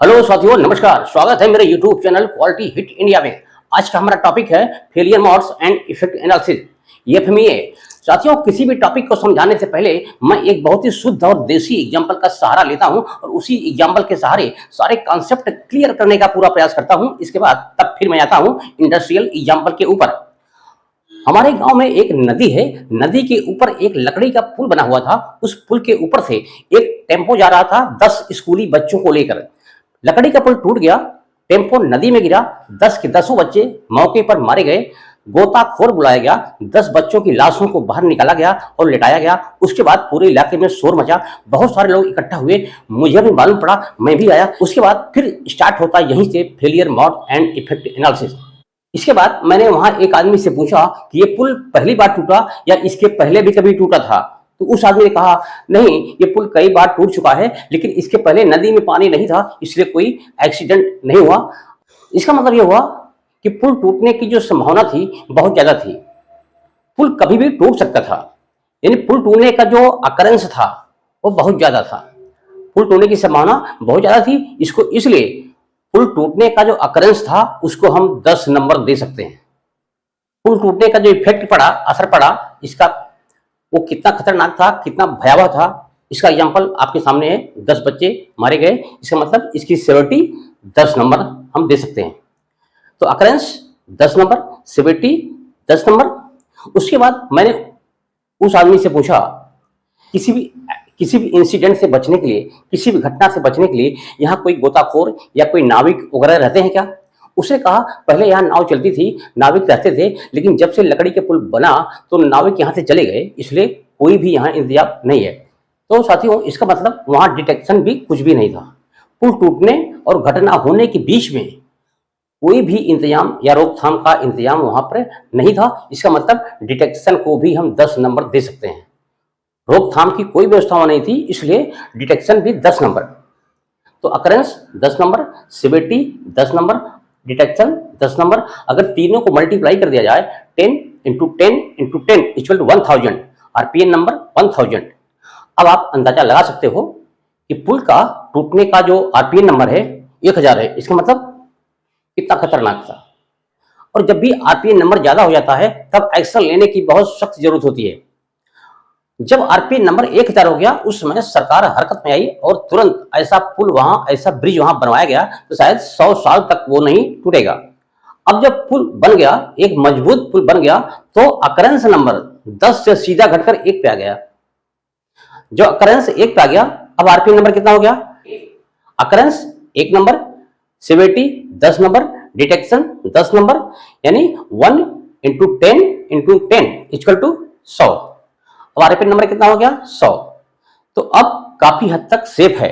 Hello साथियों, नमस्कार। स्वागत है मेरे YouTube channel quality hit India में। आज का हमारा टॉपिक है failure modes and effect analysis, FMEA. साथियों, किसी भी टॉपिक को समझाने से पहले मैं एक बहुत ही शुद्ध और देसी एग्जांपल का सहारा लेता हूं और उसी एग्जांपल के सहारे सारे कॉन्सेप्ट क्लियर करने का पूरा प्रयास करता हूं। इसके बाद तब फिर मैं आता हूं इंडस्ट्रियल एग्जांपल के ऊपर। हमारे गांव में एक नदी है। नदी के ऊपर एक लकड़ी का पुल बना हुआ था। उस पुल के ऊपर से एक टेम्पो जा रहा था 10 स्कूली बच्चों को लेकर। लकड़ी का पुल टूट गया, टेम्पो नदी में गिरा, 10 के 10 बच्चे मौके पर मारे गए। गोताखोर बुलाया गया, 10 बच्चों की लाशों को बाहर निकाला गया और लिटाया गया। उसके बाद पूरे इलाके में शोर मचा, बहुत सारे लोग इकट्ठा हुए, मुझे भी मालूम पड़ा, मैं भी आया। उसके बाद फिर स्टार्ट होता यहीं से failure mode and effect analysis. इसके बाद मैंने वहां एक आदमी से पूछा कि ये पुल पहली बार टूटा या इसके पहले भी कभी टूटा था। तो उस आदमी ने कहा, नहीं, ये पुल कई बार टूट चुका है, लेकिन इसके पहले नदी में पानी नहीं था, इसलिए कोई एक्सीडेंट नहीं हुआ। इसका मतलब ये हुआ कि पुल टूटने की जो संभावना थी बहुत ज्यादा थी। पुल कभी भी टूट सकता था, यानी पुल टूटने का जो अकरेंस था वो बहुत ज्यादा था। पुल टूटने की संभावना बहुत ज्यादा थी। इसको इसलिए पुल टूटने का जो अकरेंस था उसको हम 10 नंबर दे सकते हैं। पुल टूटने का जो इफेक्ट पड़ा, असर पड़ा, इसका वो कितना खतरनाक था, कितना भयावह था, इसका एग्जाम्पल आपके सामने है। 10 बच्चे मारे गए, इसका मतलब इसकी सेवेरिटी 10 नंबर हम दे सकते हैं। तो अकरेंस 10 नंबर, सेवेरिटी 10 नंबर। उसके बाद मैंने उस आदमी से पूछा, किसी भी इंसिडेंट से बचने के लिए, किसी भी घटना से बचने के लिए यहाँ कोई गोताखोर या कोई नाविक वगैरह रहते हैं क्या? उसने कहा, पहले यहाँ नाव चलती थी, नाविक रहते थे, लेकिन जब से लकड़ी के पुल बना तो नाविक यहाँ से चले गए, इसलिए कोई भी यहाँ इंतजाम नहीं है। तो साथियों, इसका मतलब वहाँ डिटेक्शन भी कुछ भी नहीं था। पुल टूटने और घटना होने के बीच में कोई भी इंतजाम या रोकथाम का इंतजाम वहां पर नहीं था। इसका मतलब डिटेक्शन को भी हम 10 नंबर दे सकते हैं। रोकथाम की कोई व्यवस्था नहीं थी, इसलिए डिटेक्शन भी 10 नंबर। तो occurrence 10 number, severity 10 number, detection 10 number. अगर तीनों को मल्टीप्लाई कर दिया जाए, 10 into 10 into 10 equal to 1000, RPN number 1000। अब आप अंदाजा लगा सकते हो कि पुल का टूटने का जो आरपीएन नंबर है 1000 है। इसका मतलब कितना खतरनाक था। और जब भी आरपीएन नंबर ज्यादा हो जाता है तब एक्शन लेने की बहुत सख्त जरूरत होती है। जब आरपीएन नंबर 1000 हो गया, उस समय सरकार हरकत में आई और तुरंत ऐसा पुल वहां, ऐसा ब्रिज वहां बनवाया गया तो शायद 100 साल तक वो नहीं टूटेगा। अब जब पुल बन गया, एक मजबूत पुल बन गया, तो अकरेंस नंबर 10 से सीधा घटकर 1 पे आ गया। जो अकरेंस 1 पे आ गया, अब आरपीएन नंबर कितना हो गया? Occurrence 1 number, severity 10 number, detection 10 number, यानी 1 इंटू 10 इंटू 10 इक्वल टू 100। अब आरपीएन नंबर कितना हो गया? 100। तो अब काफी हद तक सेफ है।